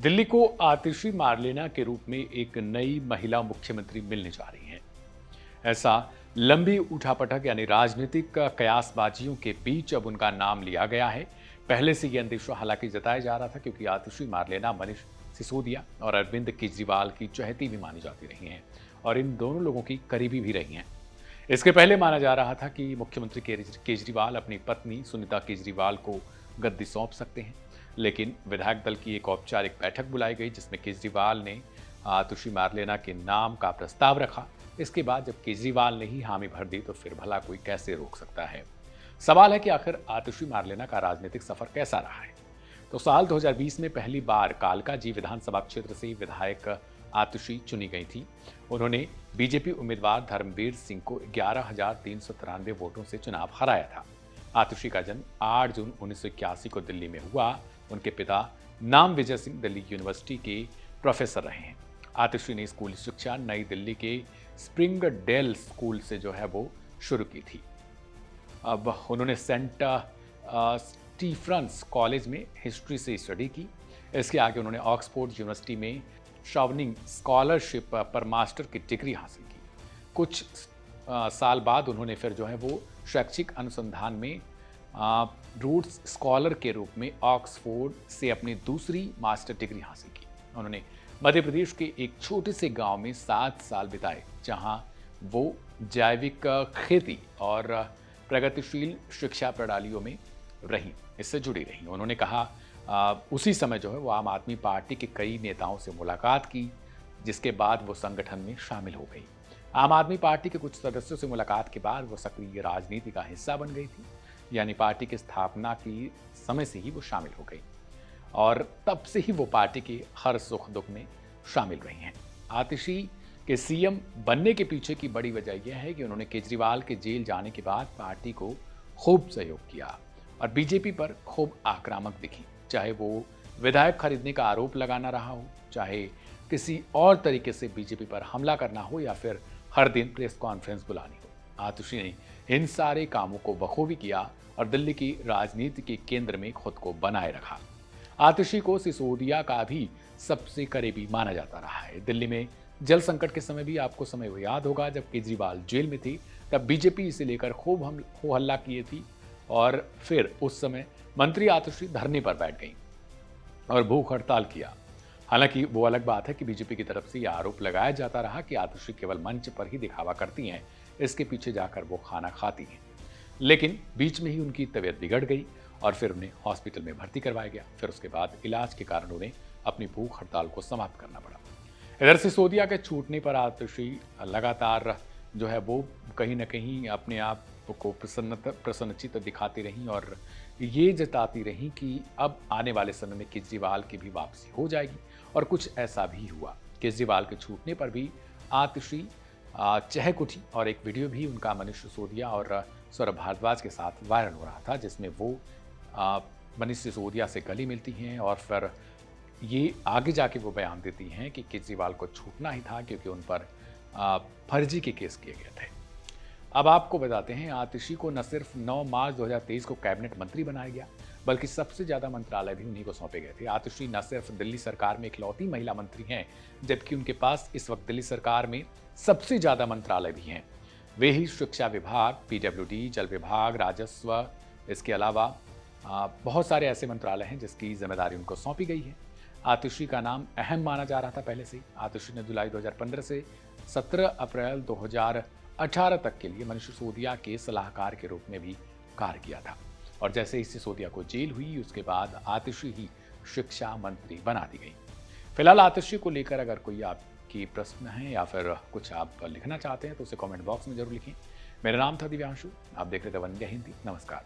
दिल्ली को आतिशी मार्लेना के रूप में एक नई महिला मुख्यमंत्री मिलने जा रही हैं। ऐसा लंबी उठापटक यानी राजनीतिक कयासबाजियों के बीच अब उनका नाम लिया गया है। पहले से यह अंदेशा हालांकि जताया जा रहा था क्योंकि आतिशी मार्लेना मनीष सिसोदिया और अरविंद केजरीवाल की चहेती भी मानी जाती रही हैं और इन दोनों लोगों की करीबी भी रही हैं। इसके पहले माना जा रहा था कि मुख्यमंत्री केजरीवाल अपनी पत्नी सुनीता केजरीवाल को गद्दी सौंप सकते हैं, लेकिन विधायक दल की एक औपचारिक बैठक बुलाई गई जिसमें केजरीवाल ने आतिशी मार्लेना के नाम का प्रस्ताव रखा। इसके बाद जब केजरीवाल ने ही हामी भर दी तो फिर भला कोई कैसे रोक सकता है। सवाल है कि आखिर आतिशी मार्लेना का राजनीतिक सफर कैसा रहा है। तो साल 2020 में पहली बार कालकाजी विधानसभा क्षेत्र से विधायक आतिशी चुनी गई थी। उन्होंने बीजेपी उम्मीदवार धर्मवीर सिंह को 11,393 वोटों से चुनाव हराया था। आतिशी का जन्म 8 जून 1981 को दिल्ली में हुआ। उनके पिता नाम विजय सिंह दिल्ली यूनिवर्सिटी के प्रोफेसर रहे हैं। आतिशी ने स्कूली शिक्षा नई दिल्ली के स्प्रिंग डेल स्कूल से जो है वो शुरू की थी। अब उन्होंने सेंट स्टीफन्स कॉलेज में हिस्ट्री से स्टडी की। इसके आगे उन्होंने ऑक्सफोर्ड यूनिवर्सिटी में शावनिंग स्कॉलरशिप पर मास्टर की डिग्री हासिल की। कुछ साल बाद उन्होंने फिर जो है वो शैक्षिक अनुसंधान में रूट्स स्कॉलर के रूप में ऑक्सफोर्ड से अपनी दूसरी मास्टर डिग्री हासिल की। उन्होंने मध्य प्रदेश के एक छोटे से गांव में 7 साल बिताए, जहां वो जैविक खेती और प्रगतिशील शिक्षा प्रणालियों में रही, इससे जुड़ी रही। उन्होंने कहा उसी समय जो है वो आम आदमी पार्टी के कई नेताओं से मुलाकात की, जिसके बाद वो संगठन में शामिल हो गई। आम आदमी पार्टी के कुछ सदस्यों से मुलाकात के बाद वो सक्रिय राजनीति का हिस्सा बन गई थी, यानी पार्टी की स्थापना की समय से ही वो शामिल हो गई और तब से ही वो पार्टी के हर सुख दुख में शामिल रही हैं। आतिशी के सीएम बनने के पीछे की बड़ी वजह यह है कि उन्होंने केजरीवाल के जेल जाने के बाद पार्टी को खूब सहयोग किया और बीजेपी पर खूब आक्रामक दिखी, चाहे वो विधायक खरीदने का आरोप लगाना रहा हो, चाहे किसी और तरीके से बीजेपी पर हमला करना हो या फिर हर दिन प्रेस कॉन्फ्रेंस बुलानी हो। आतिशी ने इन सारे कामों को बखूबी किया और दिल्ली की राजनीति के केंद्र में खुद को बनाए रखा। आतिशी को सिसोदिया का भी सबसे करीबी माना जाता रहा है। दिल्ली में जल संकट के समय भी आपको समय वो याद होगा जब केजरीवाल जेल में थी, तब बीजेपी इसे लेकर खूब हो हल्ला किए थी और फिर उस समय मंत्री आतिशी धरने पर बैठ गई और भूख हड़ताल किया। हालांकि वो अलग बात है कि बीजेपी की तरफ से यह आरोप लगाया जाता रहा कि आतिशी केवल मंच पर ही दिखावा करती हैं, इसके पीछे जाकर वो खाना खाती हैं। लेकिन बीच में ही उनकी तबीयत बिगड़ गई और फिर उन्हें हॉस्पिटल में भर्ती करवाया गया। फिर उसके बाद इलाज के कारण उन्हें अपनी भूख हड़ताल को समाप्त करना पड़ा। इधर सिसोदिया के छूटने पर आतिशी लगातार जो है वो कहीं ना कहीं अपने आप को प्रसन्नचित्त दिखाती रहीं और ये जताती रहीं कि अब आने वाले समय में केजरीवाल की भी वापसी हो जाएगी और कुछ ऐसा भी हुआ। केजरीवाल के छूटने पर भी आतिशी चहक उठी और एक वीडियो भी उनका मनीष सिसोदिया और सौरभ भारद्वाज के साथ वायरल हो रहा था, जिसमें वो मनीष सिसोदिया से गले मिलती हैं और फिर ये आगे जाके वो बयान देती हैं कि केजरीवाल को छूटना ही था क्योंकि उन पर फर्जी के केस किए गए थे। अब आपको बताते हैं, आतिशी को न सिर्फ 9 मार्च 2023 को कैबिनेट मंत्री बनाया गया, बल्कि सबसे ज़्यादा मंत्रालय भी उन्हीं को सौंपे गए थे। आतिशी न सिर्फ दिल्ली सरकार में इकलौती महिला मंत्री हैं, जबकि उनके पास इस वक्त दिल्ली सरकार में सबसे ज़्यादा मंत्रालय भी हैं। वे ही शिक्षा विभाग, पीडब्ल्यूडी, जल विभाग, राजस्व, इसके अलावा बहुत सारे ऐसे मंत्रालय हैं जिसकी जिम्मेदारी उनको सौंपी गई है। आतिशी का नाम अहम माना जा रहा था पहले से। आतिशी ने जुलाई 2015 से 17 अप्रैल 2018 तक के लिए मनीष सिसोदिया के सलाहकार के रूप में भी कार्य किया था और जैसे ही सिसोदिया को जेल हुई उसके बाद आतिशी ही शिक्षा मंत्री बना दी गई। फिलहाल आतिशी को लेकर अगर कोई आपकी प्रश्न है या फिर कुछ आप लिखना चाहते हैं तो उसे कमेंट बॉक्स में जरूर लिखें। मेरा नाम था दिव्यांशु, आप देख रहे थे वन इंडिया हिंदी। नमस्कार।